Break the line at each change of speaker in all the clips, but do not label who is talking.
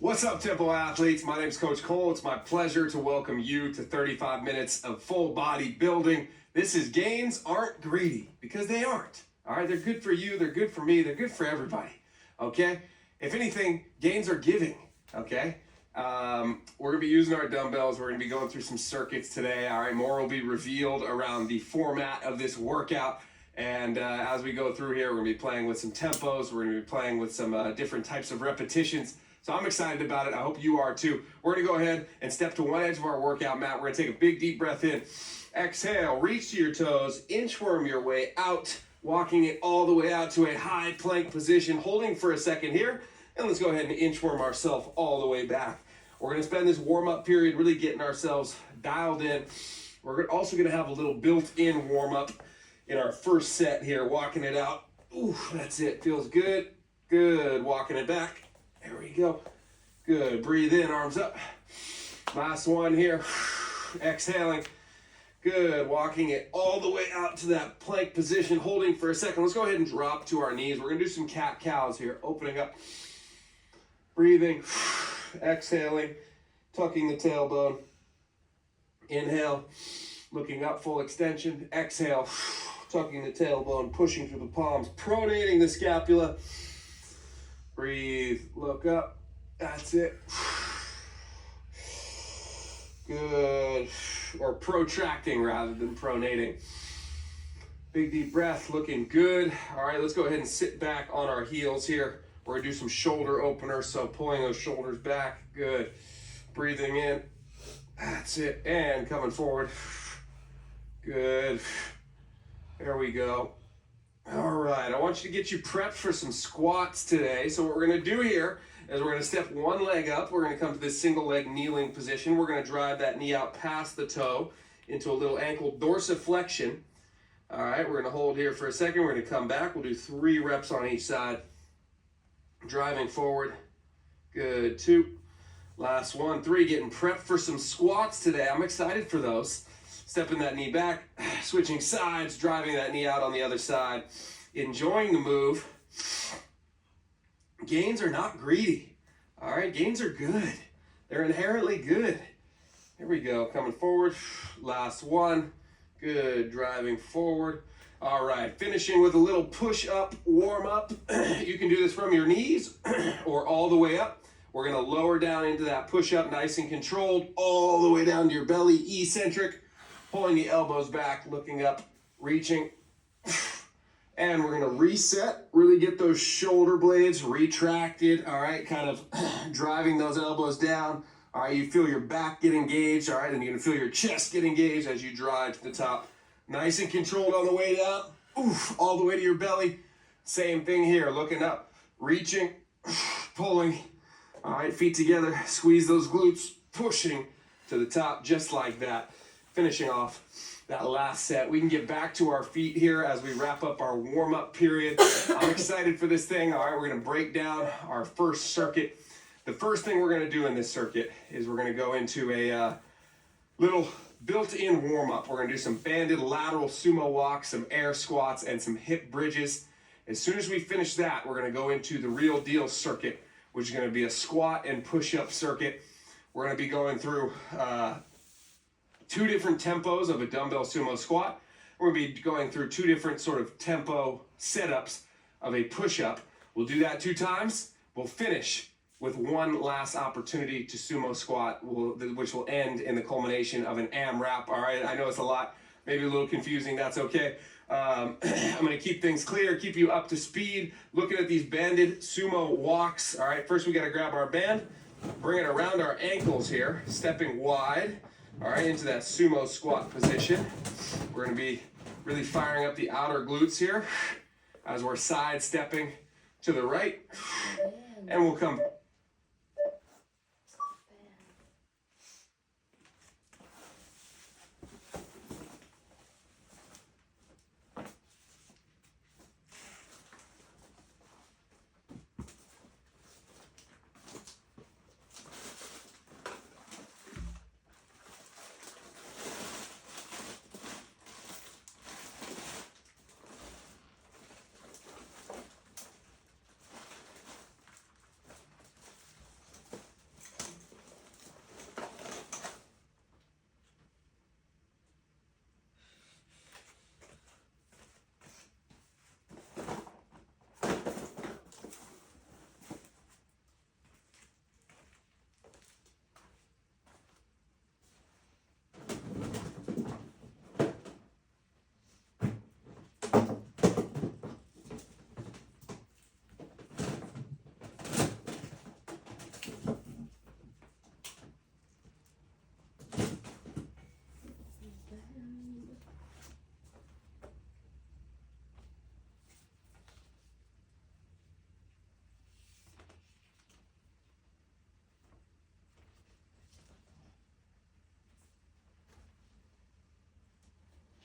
What's up, Tempo athletes? My name is Coach Cole. It's my pleasure to welcome you to 35 minutes of full body building. This is Gains Aren't Greedy, because they aren't. All right, they're good for you, they're good for me, they're good for everybody. Okay? If anything, gains are giving. Okay? We're gonna be using our dumbbells. We're gonna be going through some circuits today. All right, more will be revealed around the format of this workout. And as we go through here, we're gonna be playing with some tempos. We're gonna be playing with some different types of repetitions. So I'm excited about it. I hope you are too. We're gonna go ahead and step to one edge of our workout mat. We're gonna take a big deep breath in. Exhale, reach to your toes, inchworm your way out, walking it all the way out to a high plank position, holding for a second here. And let's go ahead and inchworm ourselves all the way back. We're gonna spend this warm-up period really getting ourselves dialed in. We're also gonna have a little built-in warm-up in our first set here, walking it out. Ooh, that's it, feels good. Good, walking it back. There we go. Good, breathe in, arms up. Last one here, exhaling. Good, walking it all the way out to that plank position, holding for a second. Let's go ahead and drop to our knees. We're gonna do some cat-cows here, opening up, breathing, exhaling, tucking the tailbone. Inhale, looking up, full extension. Exhale, tucking the tailbone, pushing through the palms, pronating the scapula. Breathe, look up, that's it. Good, or protracting rather than pronating. Big deep breath, looking good. All right, let's go ahead and sit back on our heels here. We're gonna do some shoulder openers, so pulling those shoulders back, good. Breathing in, that's it, and coming forward. Good, there we go. All right, I want you to get you prepped for some squats today. So what we're gonna do here is we're gonna step one leg up. We're gonna come to this single leg kneeling position. We're gonna drive that knee out past the toe into a little ankle dorsiflexion. All right, we're gonna hold here for a second. We're gonna come back. We'll do 3 reps on each side. Driving forward, good, 2. Last one, 3, getting prepped for some squats today. I'm excited for those. Stepping that knee back, switching sides, driving that knee out on the other side, enjoying the move. Gains are not greedy. All right, gains are good. They're inherently good. Here we go, coming forward. Last one, good, driving forward. All right, finishing with a little push-up warm-up. You can do this from your knees or all the way up. We're gonna lower down into that push-up, nice and controlled, all the way down to your belly, eccentric. Pulling the elbows back, looking up, reaching. And we're gonna reset, really get those shoulder blades retracted, all right, kind of driving those elbows down. All right, you feel your back get engaged, all right, and you're gonna feel your chest get engaged as you drive to the top. Nice and controlled on the way down, oof, all the way to your belly. Same thing here, looking up, reaching, pulling. All right, feet together, squeeze those glutes, pushing to the top just like that. Finishing off that last set. We can get back to our feet here as we wrap up our warm-up period. I'm excited for this thing. All right, we're gonna break down our first circuit. The first thing we're gonna do in this circuit is we're gonna go into a little built-in warm-up. We're gonna do some banded lateral sumo walks, some air squats, and some hip bridges. As soon as we finish that, we're gonna go into the real deal circuit, which is gonna be a squat and push-up circuit. We're gonna be going through 2 different tempos of a dumbbell sumo squat. We're gonna be going through 2 different sort of tempo setups of a push-up. We'll do that 2 times. We'll finish with 1 last opportunity to sumo squat, which will end in the culmination of an AMRAP. All right, I know it's a lot, maybe a little confusing, that's okay. I'm gonna keep things clear, keep you up to speed, looking at these banded sumo walks. All right, first we gotta grab our band, bring it around our ankles here, stepping wide. All right, into that sumo squat position. We're gonna be really firing up the outer glutes here as we're side stepping to the right. And we'll come.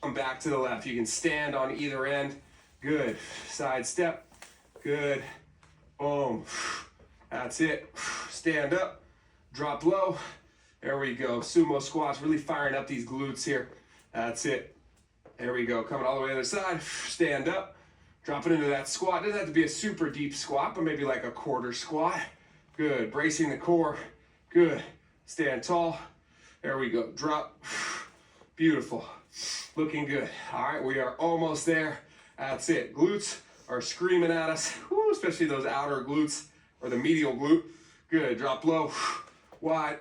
Come back to the left. You can stand on either end. Good. Side step. Good. Boom. That's it. Stand up. Drop low. There we go. Sumo squats. Really firing up these glutes here. That's it. There we go. Coming all the way to the other side. Stand up. Drop it into that squat. Doesn't have to be a super deep squat, but maybe like a quarter squat. Good. Bracing the core. Good. Stand tall. There we go. Drop. Beautiful. Looking good. All right, we are almost there. That's it. Glutes are screaming at us. Woo, especially those outer glutes or the medial glute. Good. Drop low. Wide.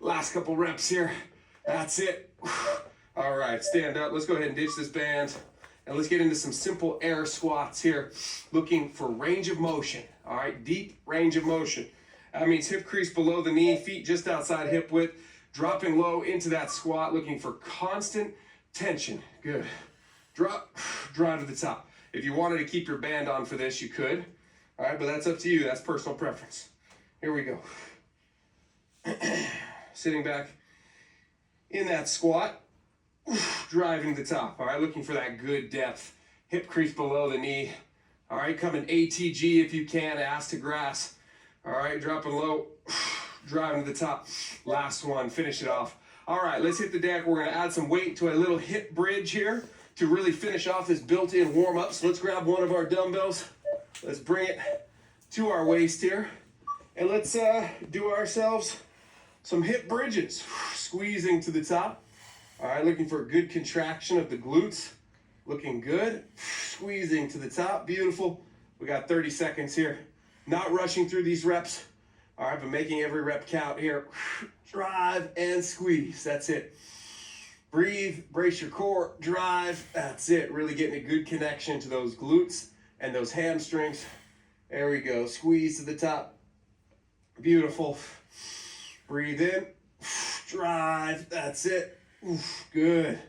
Last couple reps here. That's it. All right, stand up. Let's go ahead and ditch this band. And let's get into some simple air squats here. Looking for range of motion. All right, deep range of motion. That means hip crease below the knee, feet just outside hip width. Dropping low into that squat, looking for constant tension. Good. Drop, drive to the top. If you wanted to keep your band on for this, you could. All right, but that's up to you. That's personal preference. Here we go. Sitting back in that squat, driving to the top. All right, looking for that good depth. Hip crease below the knee. All right, coming ATG if you can, ass to grass. All right, dropping low, driving to the top. Last one, finish it off. All right, let's hit the deck. We're gonna add some weight to a little hip bridge here to really finish off this built-in warm-up. So let's grab one of our dumbbells. Let's bring it to our waist here. And let's do ourselves some hip bridges. Squeezing to the top. All right, looking for a good contraction of the glutes. Looking good. Squeezing to the top, beautiful. We got 30 seconds here. Not rushing through these reps. All right, but making every rep count here. Drive and squeeze, that's it. Breathe, brace your core, drive, that's it. Really getting a good connection to those glutes and those hamstrings. There we go, squeeze to the top. Beautiful. Breathe in, drive, that's it. Good.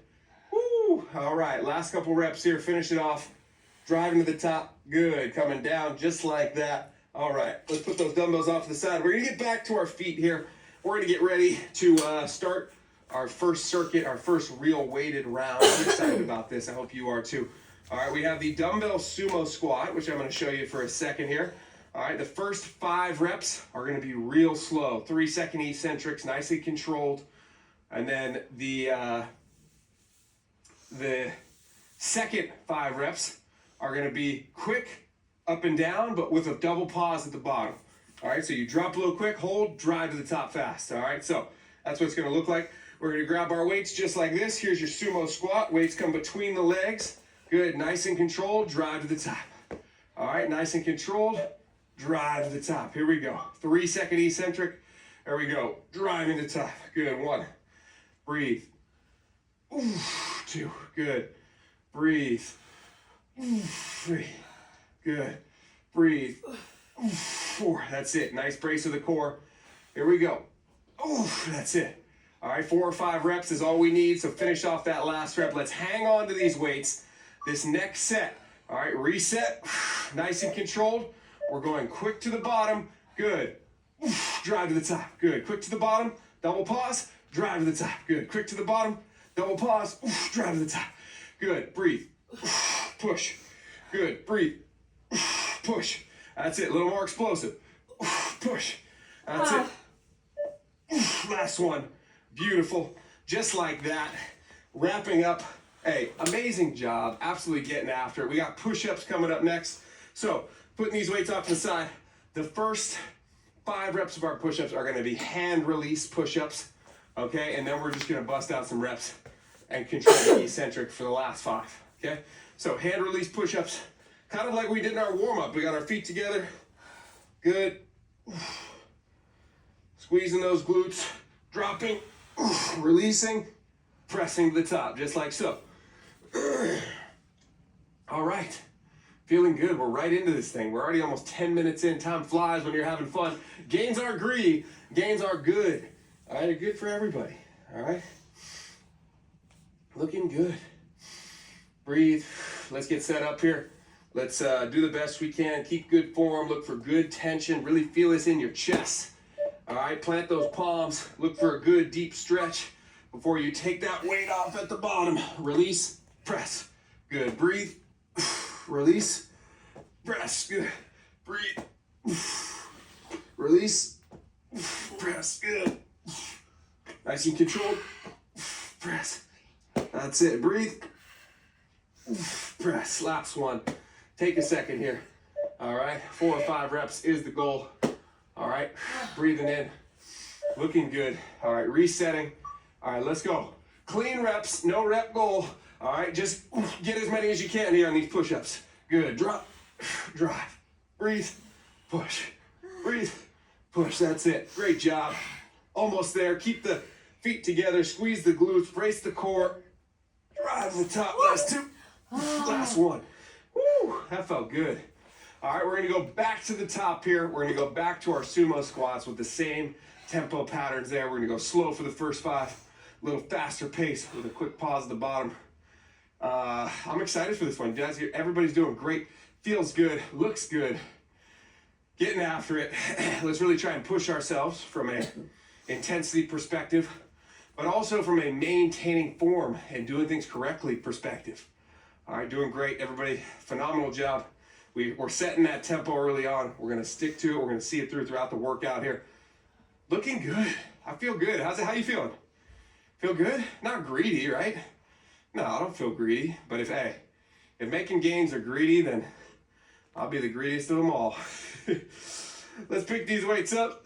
Woo. All right, last couple reps here, finish it off. Driving to the top, good. Coming down just like that. All right, let's put those dumbbells off to the side. We're gonna get back to our feet here. We're gonna get ready to start our first circuit, our first real weighted round. I'm excited about this, I hope you are too. All right, we have the dumbbell sumo squat, which I'm gonna show you for a second here. All right, the first 5 reps are gonna be real slow. 3-second eccentrics, nicely controlled. And then the second 5 reps are gonna be quick, up and down, but with a double pause at the bottom. All right, so you drop low quick, hold, drive to the top fast. All right, so that's what it's gonna look like. We're gonna grab our weights just like this. Here's your sumo squat. Weights come between the legs. Good, nice and controlled, drive to the top. All right, nice and controlled, drive to the top. Here we go. 3-second eccentric. There we go, driving to the top. Good, 1. Breathe. 2, good. Breathe. 3. Good. Breathe. 4. That's it. Nice brace of the core. Here we go. That's it. All right, 4 or 5 reps is all we need. So finish off that last rep. Let's hang on to these weights. This next set. All right, reset. Nice and controlled. We're going quick to the bottom. Good. Drive to the top. Good. Quick to the bottom. Double pause. Drive to the top. Good. Quick to the bottom. Double pause. Drive to the top. Good. Breathe. Push. Good. Breathe. Push. That's it. A little more explosive. Push. That's it. Last one. Beautiful. Just like that. Wrapping up. Hey, amazing job. Absolutely getting after it. We got push-ups coming up next. So, putting these weights off to the side. The first 5 reps of our push-ups are going to be hand release push-ups. Okay? And then we're just going to bust out some reps and control the eccentric for the last 5. Okay? So, hand release push-ups. Kind of like we did in our warm-up. We got our feet together. Good. Squeezing those glutes. Dropping. Releasing. Pressing to the top, just like so. All right. Feeling good. We're right into this thing. We're already almost 10 minutes in. Time flies when you're having fun. Gains aren't greedy. Gains are good. All right, they're good for everybody. All right. Looking good. Breathe. Let's get set up here. Let's do the best we can. Keep good form. Look for good tension. Really feel this in your chest. All right, plant those palms. Look for a good deep stretch Before you take that weight off at the bottom, release, press. Good, breathe, release, press, good, breathe, release, press, good. Nice and controlled, press. That's it, breathe, press. Last one. Take a second here. All right, 4 or 5 reps is the goal. All right, breathing in, looking good. All right, resetting. All right, let's go. Clean reps, no rep goal. All right, just get as many as you can here on these push-ups. Good, drop, drive, breathe, push, breathe, push. That's it, great job. Almost there, keep the feet together, squeeze the glutes, brace the core, drive to the top, last 2, last 1. Woo, that felt good. All right, we're gonna go back to the top here. We're gonna go back to our sumo squats with the same tempo patterns there. We're gonna go slow for the first 5, a little faster pace with a quick pause at the bottom. I'm excited for this one. Guys, everybody's doing great. Feels good, looks good. Getting after it. Let's really try and push ourselves from a intensity perspective, but also from a maintaining form and doing things correctly perspective. All right, doing great, everybody. Phenomenal job. We're setting that tempo early on. We're gonna stick to it. We're gonna see it throughout the workout here. Looking good. I feel good. How you feeling? Feel good? Not greedy, right? No, I don't feel greedy. But if making gains are greedy, then I'll be the greediest of them all. Let's pick these weights up.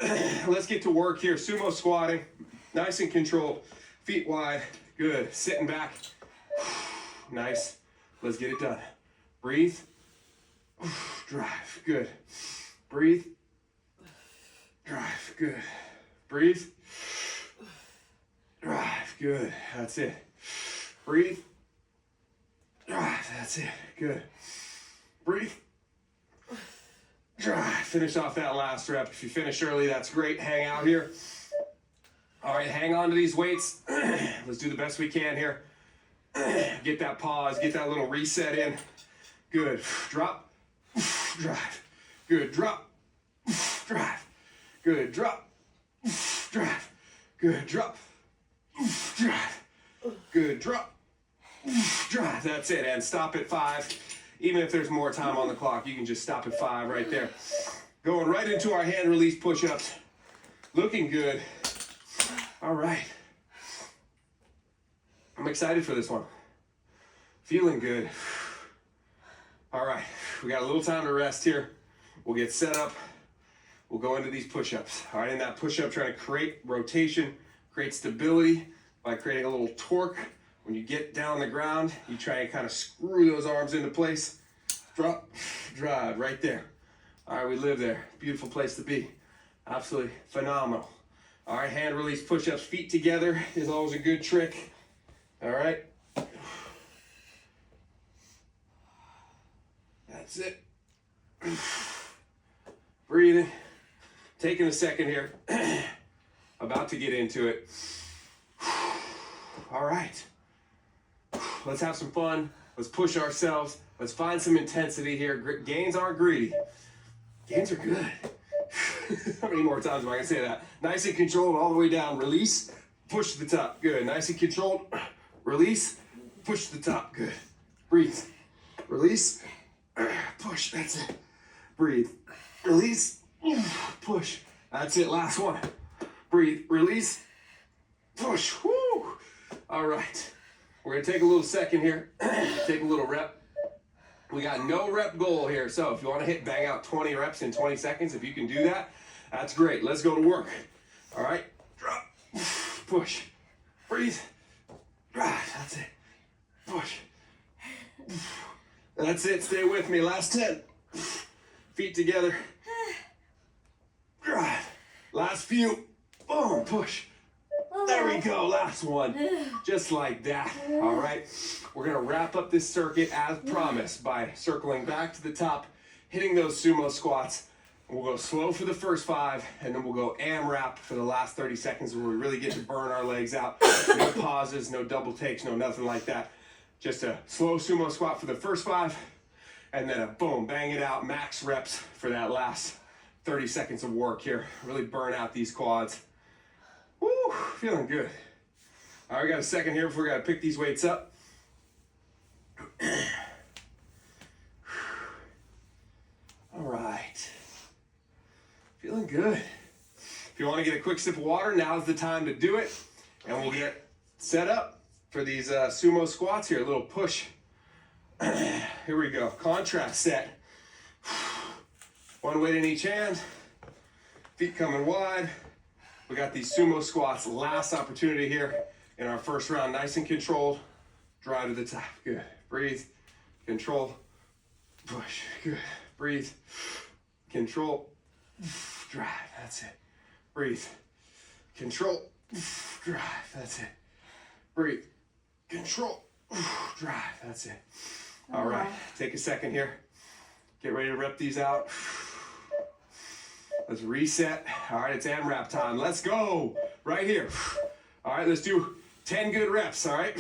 Let's get to work here. Sumo squatting, nice and controlled. Feet wide, good. Sitting back, nice. Let's get it done. Breathe, drive, good. Breathe, drive, good. Breathe, drive, good. That's it. Breathe, drive, that's it. Good. Breathe, drive. Finish off that last rep. If you finish early, that's great. Hang out here. All right, hang on to these weights. Let's do the best we can here. Get that pause, get that little reset in. Good. Drop, drive. Good. Drop, drive. Good. Drop, drive. Good. Drop, drive. Good. Drop, drive. That's it. And stop at 5. Even if there's more time on the clock, you can just stop at 5 right there. Going right into our hand release push-ups. Looking good. All right. I'm excited for this one. Feeling good. All right, we got a little time to rest here. We'll get set up. We'll go into these push-ups. All right, in that push-up, trying to create rotation, create stability by creating a little torque. When you get down on the ground, you try and kind of screw those arms into place. Drop, drive, right there. All right, we live there. Beautiful place to be. Absolutely phenomenal. All right, hand release push-ups, feet together is always a good trick. All right. That's it. Breathing. Taking a second here. About to get into it. All right. Let's have some fun. Let's push ourselves. Let's find some intensity here. Gains aren't greedy. Gains are good. How many more times am I gonna say that? Nice and controlled all the way down. Release, push to the top. Good. Nice and controlled. Release, push to the top. Good. Breathe. Release, push. That's it. Breathe. Release, push. That's it. Last one. Breathe. Release, push. Woo. All right. We're gonna take a little second here. Take a little rep. We got no rep goal here. So if you want to bang out 20 reps in 20 seconds, if you can do that, that's great. Let's go to work. All right. Drop. Push. Breathe. Drive. That's it. Push. That's it. Stay with me. Last 10. Feet together. Drive. Last few. Boom. Push. There we go. Last one. Just like that. All right. We're going to wrap up this circuit as promised by circling back to the top, hitting those sumo squats. We'll go slow for the first 5, and then we'll go AMRAP for the last 30 seconds where we really get to burn our legs out. No pauses, no double takes, no nothing like that. Just a slow sumo squat for the first 5, and then a boom, bang it out, max reps for that last 30 seconds of work here. Really burn out these quads. Woo, feeling good. All right, we got a second here before we got to pick these weights up. All right. Feeling good. If you want to get a quick sip of water, now's the time to do it. And we'll get set up for these sumo squats here. A little push. Here we go. Contrast set. One weight in each hand. Feet coming wide. We got these sumo squats. Last opportunity here in our first round. Nice and controlled. Drive to the top. Good. Breathe. Control. Push. Good. Breathe. Control. Drive. That's it. Breathe. Control. Drive. That's it. Breathe. Control. Drive. That's it. All right. Take a second here. Get ready to rep these out. Let's reset. All right, it's AMRAP time. Let's go. Right here. All right, let's do 10 good reps, all right?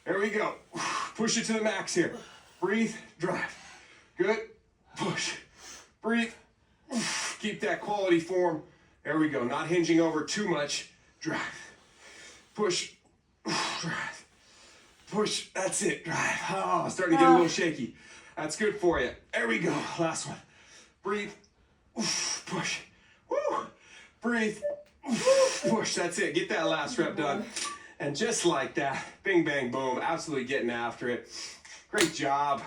There we go. Push it to the max here. Breathe, drive. Good. Push. Breathe. Keep that quality form. There we go. Not hinging over too much. Drive. Push. Drive. Push. That's it. Drive. Oh, starting to get a little shaky. That's good for you. There we go. Last one. Breathe. Push. Woo. Breathe. Push. That's it. Get that last rep done. And just like that, bing, bang, boom, absolutely getting after it. Great job.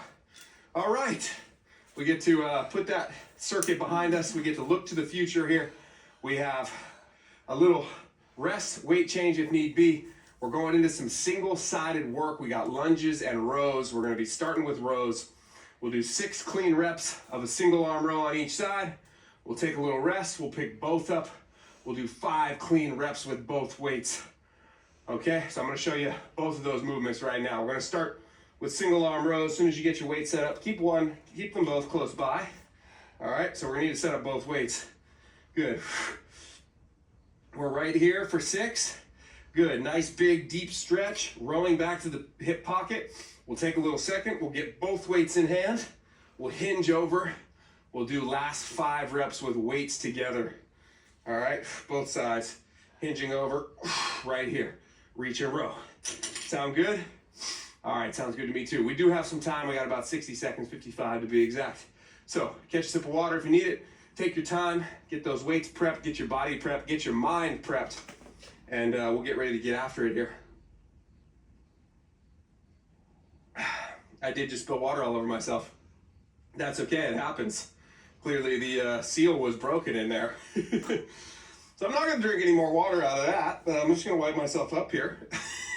All right. We get to put that circuit behind us. We get to look to the future here. We have a little rest, weight change if need be. We're going into some single-sided work. We got lunges and rows. We're going to be starting with rows. We'll do 6 clean reps of a single arm row on each side. We'll take a little rest. We'll pick both up. We'll do 5 clean reps with both weights. Okay, so I'm going to show you both of those movements right now. We're going to start with single arm rows. As soon as you get your weight set up, keep them both close by. All right, so we're going to need to set up both weights. Good. We're right here for 6. Good, nice big deep stretch, rowing back to the hip pocket. We'll take a little second, we'll get both weights in hand. We'll hinge over. We'll do last 5 reps with weights together. All right, both sides, hinging over, right here. Reach and row. Sound good? All right, sounds good to me too. We do have some time. We got about 60 seconds, 55 to be exact. So catch a sip of water if you need it. Take your time, get those weights prepped, get your body prepped, get your mind prepped, and we'll get ready to get after it here. I did just spill water all over myself. That's okay, it happens. Clearly the seal was broken in there. So I'm not gonna drink any more water out of that, but I'm just gonna wipe myself up here.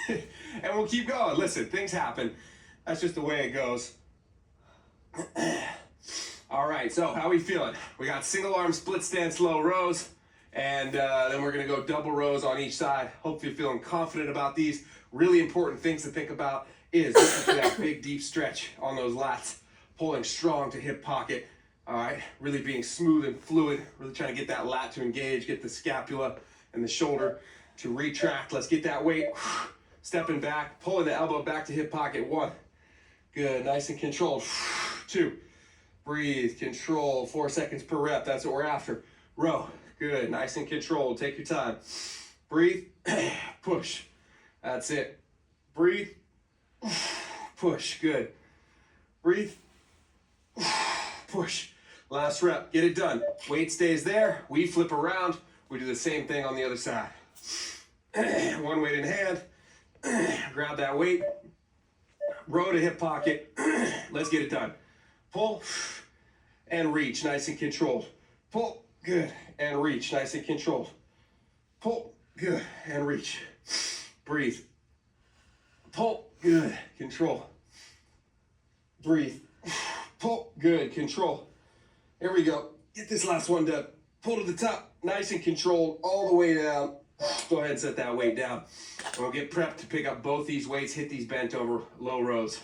And we'll keep going. Listen, things happen. That's just the way it goes. All right, so how are we feeling? We got single arm split stance low rows, and then we're gonna go double rows on each side. Hopefully you're feeling confident about these. Really important things to think about is looking for that big deep stretch on those lats, pulling strong to hip pocket. All right, really being smooth and fluid, really trying to get that lat to engage, get the scapula and the shoulder to retract. Let's get that weight, stepping back, pulling the elbow back to hip pocket. 1, good, nice and controlled. 2, breathe, control, 4 seconds per rep, that's what we're after. Row, good, nice and controlled, take your time. Breathe, push, that's it. Breathe, push, good. Breathe, push. Last rep, get it done. Weight stays there, we flip around, we do the same thing on the other side. 1 weight in hand, grab that weight, row to hip pocket, let's get it done. Pull and reach, nice and controlled. Pull, good, and reach, nice and controlled. Pull, good, and reach. Breathe. Pull, good, control. Breathe. Pull, good, control. Here we go. Get this last one done. Pull to the top, nice and controlled, all the way down. Go ahead and set that weight down. And we'll get prepped to pick up both these weights, hit these bent over low rows.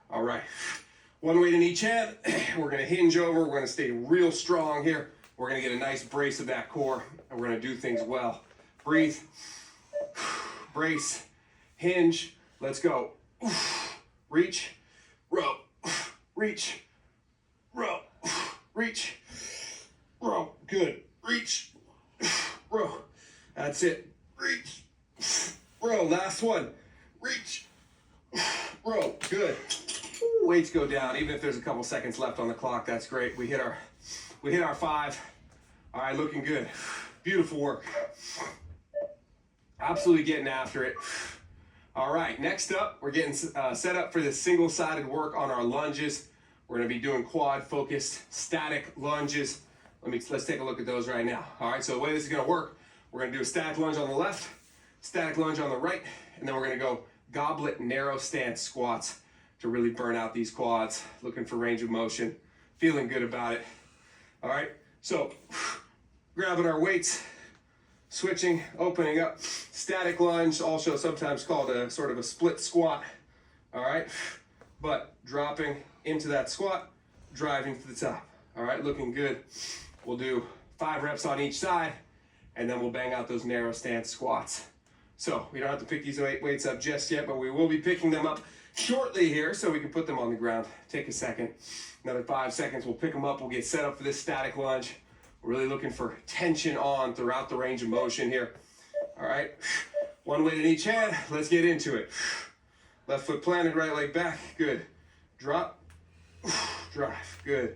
All right. 1 weight in each hand. We're gonna hinge over. We're gonna stay real strong here. We're gonna get a nice brace of that core, and we're gonna do things well. Breathe, brace, hinge. Let's go. Reach, row, reach, row, reach, row. Good. Reach, row. That's it. Reach, row, last one, reach, row, good. Weights go down, even if there's a couple seconds left on the clock, that's great. We hit our 5. All right, looking good. Beautiful work. Absolutely getting after it. All right, next up, we're getting set up for this single-sided work on our lunges. We're gonna be doing quad-focused static lunges. Let's take a look at those right now. All right, so the way this is gonna work, we're gonna do a static lunge on the left, static lunge on the right, and then we're gonna go goblet narrow stance squats to really burn out these quads. Looking for range of motion, feeling good about it. All right, so grabbing our weights, switching, opening up, static lunge, also sometimes called a sort of a split squat, all right? But dropping into that squat, driving to the top, all right? Looking good. We'll do 5 reps on each side, and then we'll bang out those narrow stance squats. So we don't have to pick these weights up just yet, but we will be picking them up shortly here so we can put them on the ground. Take a second, another 5 seconds, we'll pick them up, we'll get set up for this static lunge. We're really looking for tension on throughout the range of motion here. All right, one weight in each hand, let's get into it. Left foot planted, right leg back, good. Drop, drive, good.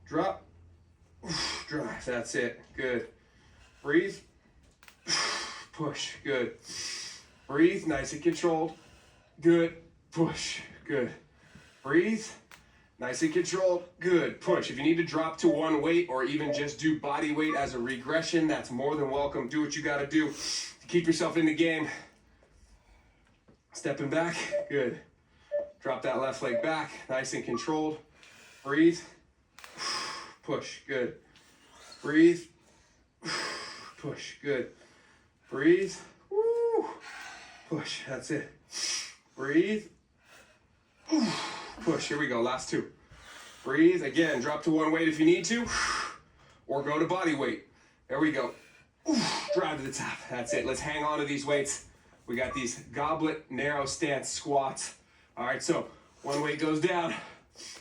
Drop, drive, that's it, good. Breathe, push, good. Breathe, nice and controlled, good. Push, good. Breathe. Nice and controlled, good, push. If you need to drop to one weight or even just do body weight as a regression, that's more than welcome. Do what you gotta do to keep yourself in the game. Stepping back, good. Drop that left leg back, nice and controlled. Breathe, push, good. Breathe, push, good. Breathe, woo, push, that's it. Breathe, push, here we go, last 2. Breathe, again, drop to one weight if you need to, or go to body weight. There we go. Drive to the top, that's it. Let's hang on to these weights. We got these goblet narrow stance squats. All right, so one weight goes down,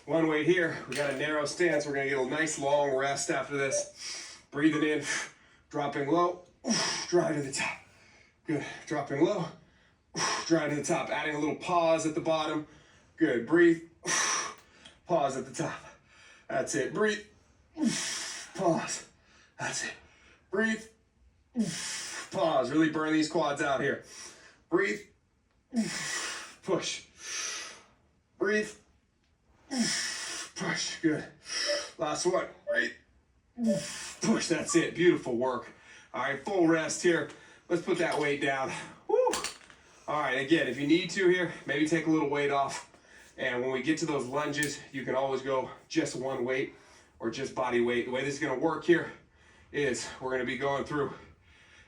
one weight here. We got a narrow stance. We're gonna get a nice long rest after this. Breathing in, dropping low, drive to the top. Good, dropping low, drive to the top. Adding a little pause at the bottom. Good, breathe, pause at the top. That's it, breathe, pause. That's it, breathe, pause. Really burn these quads out here. Breathe, push, breathe, push, good. Last one, breathe, push, that's it, beautiful work. All right, full rest here. Let's put that weight down. Woo. All right, again, if you need to here, maybe take a little weight off. And when we get to those lunges, you can always go just one weight or just body weight. The way this is gonna work here is we're gonna be going through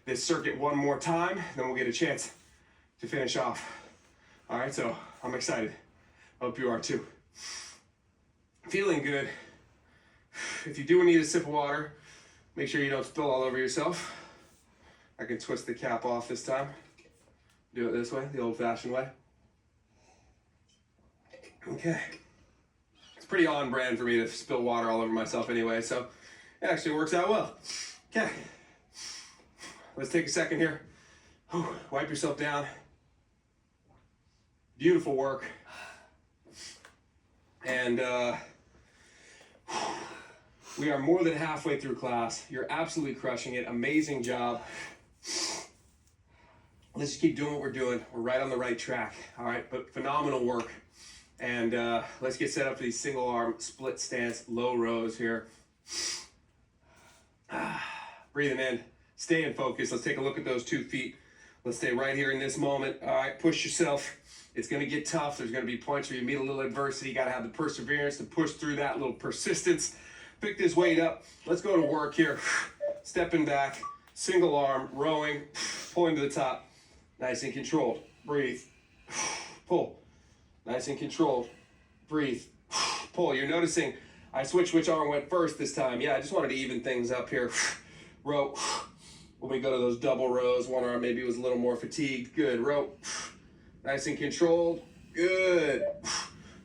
this circuit one more time, then we'll get a chance to finish off. All right, so I'm excited. Hope you are too. Feeling good. If you do need a sip of water, make sure you don't spill all over yourself. I can twist the cap off this time. Do it this way, the old-fashioned way. Okay. It's pretty on brand for me to spill water all over myself anyway, so it actually works out well. Okay. Let's take a second here. Wipe yourself down. Beautiful work. And we are more than halfway through class. You're absolutely crushing it. Amazing job. Let's just keep doing what we're doing. We're right on the right track. All right, but phenomenal work. And let's get set up for these single arm split stance low rows here. Breathing in, staying focused. Let's take a look at those 2 feet. Let's stay right here in this moment. All right, push yourself. It's gonna get tough. There's gonna be points where you meet a little adversity. You gotta have the perseverance to push through that, little persistence. Pick this weight up. Let's go to work here. Stepping back, single arm, rowing, pulling to the top. Nice and controlled. Breathe. Pull. Nice and controlled. Breathe. Pull. You're noticing I switched which arm went first this time. Yeah, I just wanted to even things up here. Row. When we go to those double rows, one arm maybe was a little more fatigued. Good. Row. Nice and controlled. Good.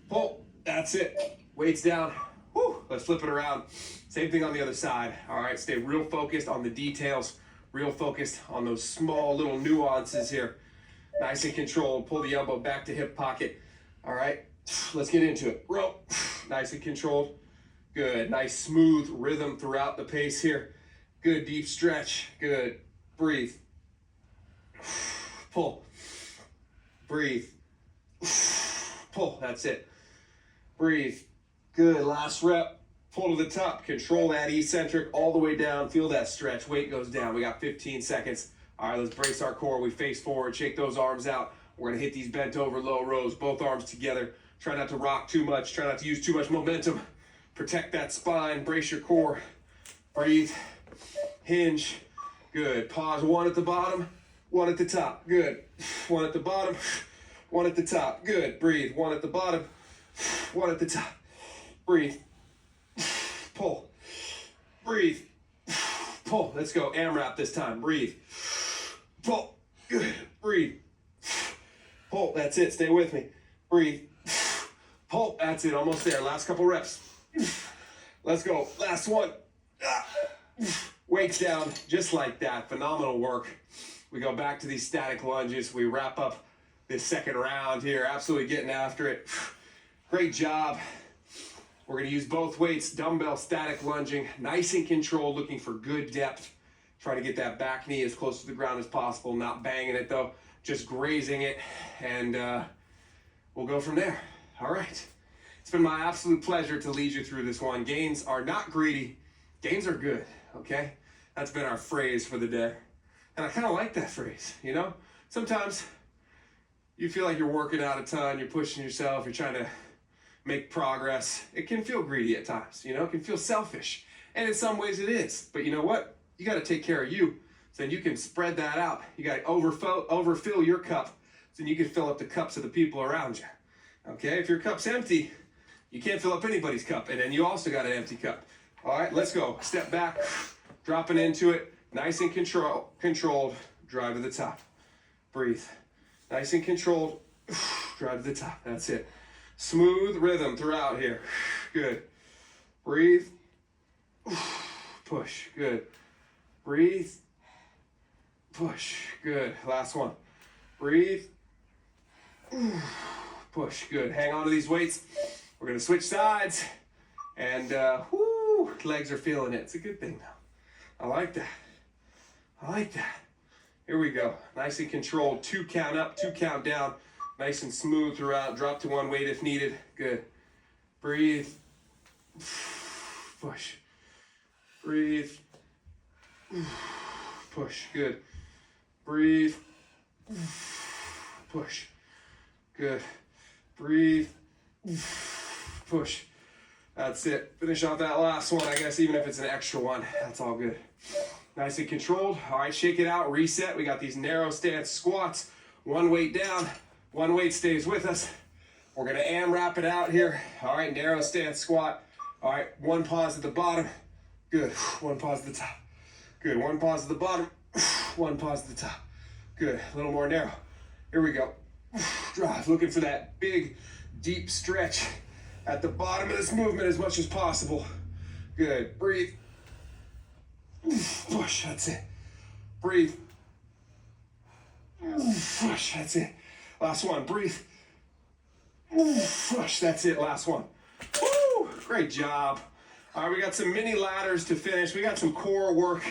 Pull. That's it. Weights down. Whew. Let's flip it around. Same thing on the other side. All right, stay real focused on the details. Real focused on those small little nuances here. Nice and controlled. Pull the elbow back to hip pocket. All right, let's get into it. Row. Nice and controlled. Good. Nice smooth rhythm throughout the pace here. Good deep stretch. Good. Breathe. Pull. Breathe. Pull. That's it. Breathe. Good. Last rep. Pull to the top. Control that eccentric all the way down. Feel that stretch. Weight goes down. We got 15 seconds. All right, let's brace our core. We face forward. Shake those arms out. We're going to hit these bent over low rows. Both arms together. Try not to rock too much. Try not to use too much momentum. Protect that spine. Brace your core. Breathe. Hinge. Good. Pause. One at the bottom. One at the top. Good. One at the bottom. One at the top. Good. Breathe. One at the bottom. One at the top. Breathe. Pull. Breathe. Pull. Let's go. AMRAP this time. Breathe. Pull. Good. Breathe. Pull. That's it. Stay with me. Breathe. Pull. That's it. Almost there. Last couple reps. Let's go. Last one. Weights down. Just like that. Phenomenal work. We go back to these static lunges. We wrap up this second round here. Absolutely getting after it. Great job. We're going to use both weights, dumbbell static lunging, nice and controlled, looking for good depth. Try to get that back knee as close to the ground as possible, not banging it though, just grazing it, and we'll go from there. All right. It's been my absolute pleasure to lead you through this one. Gains are not greedy, gains are good, okay? That's been our phrase for the day. And I kind of like that phrase, you know? Sometimes you feel like you're working out a ton, you're pushing yourself, you're trying to make progress. It can feel greedy at times, you know? It can feel selfish. And in some ways it is. But you know what? You got to take care of you so then you can spread that out. You got to overfill your cup so then you can fill up the cups of the people around you. Okay? If your cup's empty, you can't fill up anybody's cup. And then you also got an empty cup. All right, let's go. Step back, dropping into it. Nice and controlled. Drive to the top. Breathe. Nice and controlled. Drive to the top. That's it. Smooth rhythm throughout here. Good. Breathe. Push. Good. Breathe. Push. Good. Last one. Breathe. Push. Good. Hang on to these weights. We're going to switch sides. And legs are feeling it. It's a good thing now. I like that. I like that. Here we go. Nice and controlled. 2 count up, 2 count down. Nice and smooth throughout. Drop to one weight if needed. Good. Breathe. Push. Breathe. Push. Good. Breathe. Push. Good. Breathe. Push. That's it. Finish off that last one, I guess, even if it's an extra one. That's all good. Nice and controlled. All right, shake it out. Reset. We got these narrow stance squats. One weight down. One weight stays with us. We're going to AMRAP it out here. All right, narrow stance squat. All right, one pause at the bottom. Good. One pause at the top. Good. One pause at the bottom. One pause at the top. Good. A little more narrow. Here we go. Drive. Looking for that big, deep stretch at the bottom of this movement as much as possible. Good. Breathe. Push. That's it. Breathe. Push. That's it. Last one. Breathe. Push. That's it. Last one. Woo! Great job. All right, we got some mini ladders to finish. We got some core work.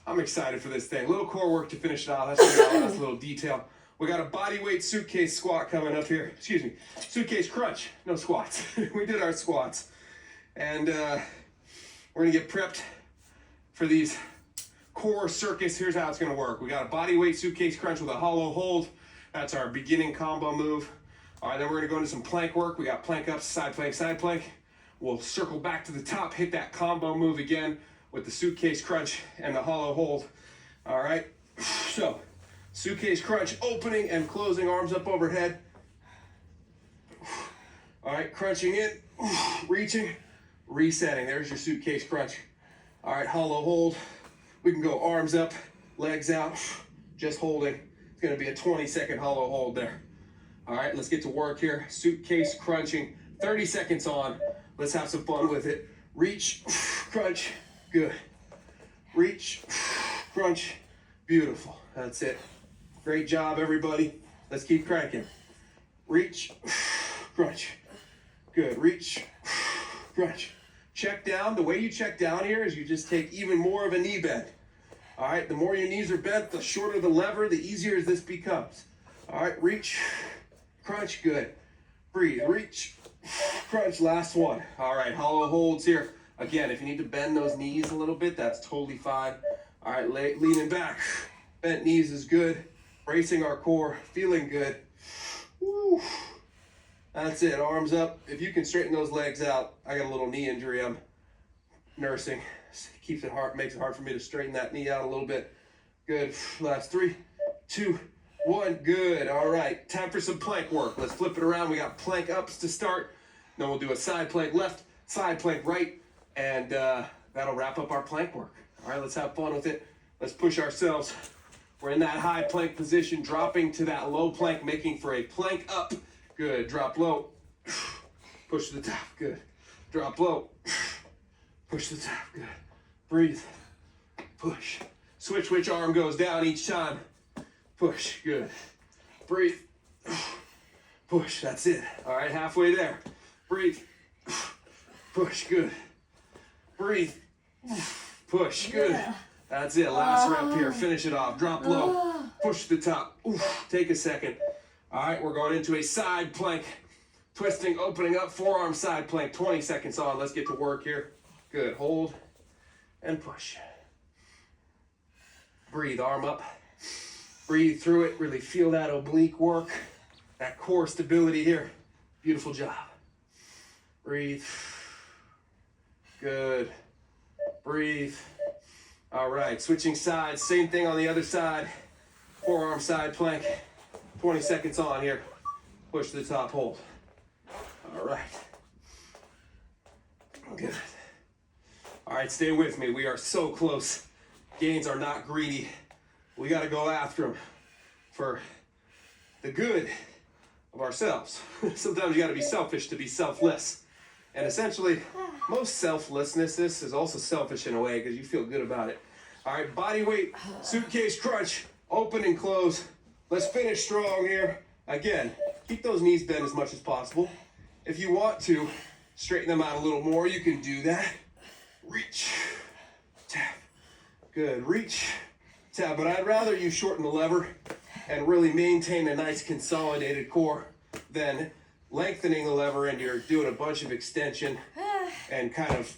I'm excited for this thing. A little core work to finish it out. That's the last little detail. We got a body weight suitcase squat coming up here. Excuse me. Suitcase crunch. No squats. We did our squats. And we're going to get prepped for these core circuits. Here's how it's going to work. We got a body weight suitcase crunch with a hollow hold. That's our beginning combo move. All right, then we're going to go into some plank work. We got plank ups, side plank, side plank. We'll circle back to the top, hit that combo move again with the suitcase crunch and the hollow hold. All right, so suitcase crunch, opening and closing, arms up overhead. All right, crunching in, reaching, resetting. There's your suitcase crunch. All right, hollow hold. We can go arms up, legs out, just holding. It's gonna be a 20-second hollow hold there. All right, let's get to work here. Suitcase crunching, 30 seconds on. Let's have some fun with it. Reach, crunch, good. Reach, crunch, beautiful. That's it. Great job, everybody. Let's keep cranking. Reach, crunch. Good, reach, crunch. Check down. The way you check down here is you just take even more of a knee bend. All right, the more your knees are bent, the shorter the lever, the easier this becomes. All right, reach, crunch, good. Breathe, reach, crunch, last one. All right, hollow holds here. Again, if you need to bend those knees a little bit, that's totally fine. All right, leaning back. Bent knees is good. Bracing our core, feeling good. Woo. That's it, arms up. If you can straighten those legs out, I got a little knee injury I'm nursing. Keeps it hard, makes it hard for me to straighten that knee out a little bit. Good, last 3, 2, 1, good. All right, time for some plank work. Let's flip it around. We got plank ups to start. Then we'll do a side plank left, side plank right, and that'll wrap up our plank work. All right, let's have fun with it. Let's push ourselves. We're in that high plank position, dropping to that low plank, making for a plank up. Good, drop low, push to the top, good. Drop low, push to the top, good. Breathe, push. Switch which arm goes down each time. Push, good. Breathe, push, that's it. All right, halfway there. Breathe, push, good. Breathe, push, good. That's it, last rep here. Finish it off, drop low, push to the top. Take a second. All right, we're going into a side plank. Twisting, opening up, forearm side plank. 20 seconds on, let's get to work here. Good, hold and push. Breathe, arm up. Breathe through it, really feel that oblique work, that core stability here. Beautiful job. Breathe. Good. Breathe. All right, switching sides, same thing on the other side. Forearm side plank. 20 seconds on here. Push to the top, hold. All right. Good. All right, stay with me. We are so close. Gains are not greedy. We got to go after them for the good of ourselves. Sometimes you got to be selfish to be selfless. And essentially, most selflessness is also selfish in a way because you feel good about it. All right, body weight, suitcase crunch, open and close. Let's finish strong here. Again, keep those knees bent as much as possible. If you want to straighten them out a little more, you can do that. Reach, tap. Good, reach, tap. But I'd rather you shorten the lever and really maintain a nice consolidated core than lengthening the lever and you're doing a bunch of extension and kind of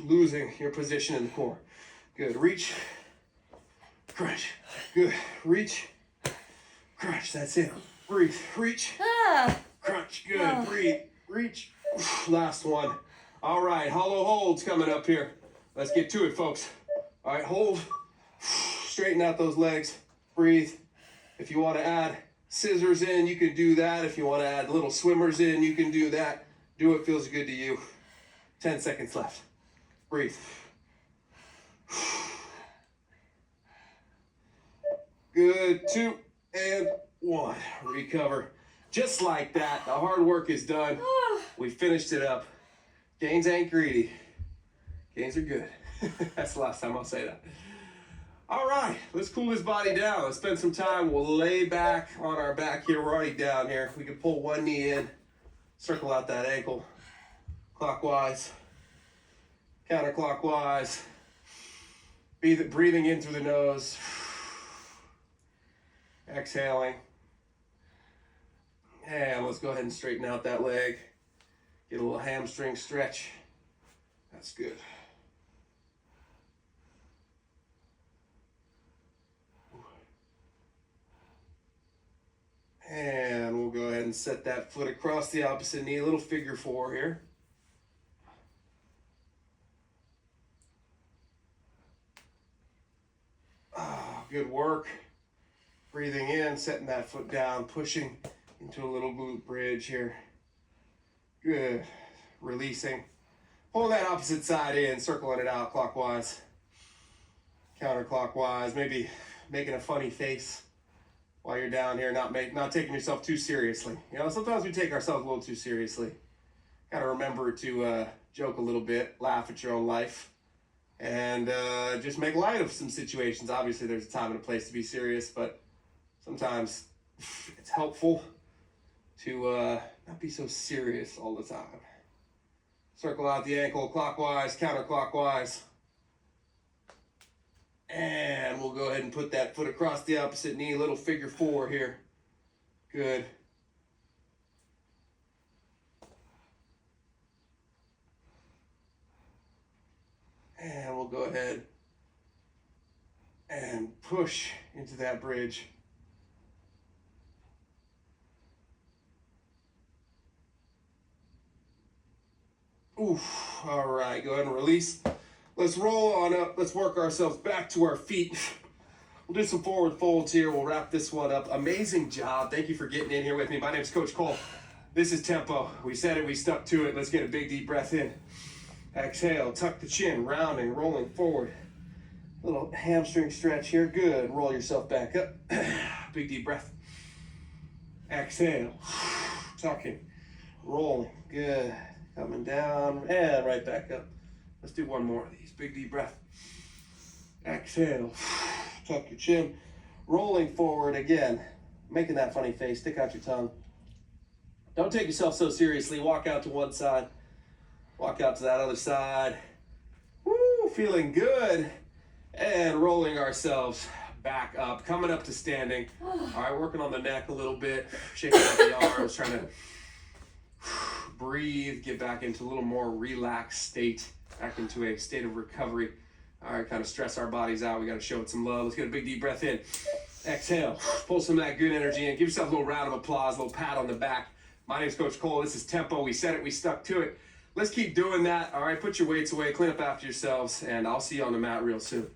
losing your position in the core. Good, reach, crunch. Good, reach, crunch, that's it. Breathe, reach, crunch, good, breathe, reach. Last one. All right, hollow holds coming up here. Let's get to it, folks. All right, hold, straighten out those legs, breathe. If you want to add scissors in, you can do that. If you want to add little swimmers in, you can do that. Do what feels good to you. 10 seconds left. Breathe. Good, 2 and 1. Recover. Just like that, the hard work is done. We finished it up. Gains ain't greedy. Gains are good. That's the last time I'll say that. All right, let's cool this body down. Let's spend some time. We'll lay back on our back here. We're already down here. We can pull one knee in, circle out that ankle, clockwise, counterclockwise. Breathing in through the nose, exhaling. And let's go ahead and straighten out that leg. Get a little hamstring stretch. That's good. And we'll go ahead and set that foot across the opposite knee, a little figure 4 here. Oh, good work. Breathing in, setting that foot down, pushing into a little glute bridge here. Good. Releasing. Pull that opposite side in, circling it out clockwise, counterclockwise, maybe making a funny face while you're down here, not taking yourself too seriously. You know, sometimes we take ourselves a little too seriously. Gotta remember to joke a little bit, laugh at your own life, and just make light of some situations. Obviously, there's a time and a place to be serious, but sometimes It's helpful to not be so serious all the time. Circle out the ankle clockwise, counterclockwise. And we'll go ahead and put that foot across the opposite knee, little figure 4 here. Good. And we'll go ahead and push into that bridge. Oof. All right, go ahead and release. Let's roll on up. Let's work ourselves back to our feet. We'll do some forward folds here. We'll wrap this one up. Amazing job. Thank you for getting in here with me. My name is Coach Cole. This is Tempo. We said it, we stuck to it. Let's get a big deep breath in. Exhale, tuck the chin, rounding, rolling forward. Little hamstring stretch here. Good. Roll yourself back up. Big deep breath. Exhale. Tucking, rolling. Good. Coming down and right back up. Let's do one more of these. Big deep breath. Exhale. Tuck your chin. Rolling forward again. Making that funny face. Stick out your tongue. Don't take yourself so seriously. Walk out to one side. Walk out to that other side. Woo, feeling good. And rolling ourselves back up. Coming up to standing. All right, working on the neck a little bit. Shaking out the arms. Trying to breathe. Get back into a little more relaxed state. Back into a state of recovery. All right, kind of stress our bodies out. We got to show it some love. Let's get a big deep breath in. Exhale. Pull some of that good energy in. Give yourself a little round of applause, a little pat on the back. My name is Coach Cole. This is Tempo. We said it. We stuck to it. Let's keep doing that. All right, put your weights away. Clean up after yourselves. And I'll see you on the mat real soon.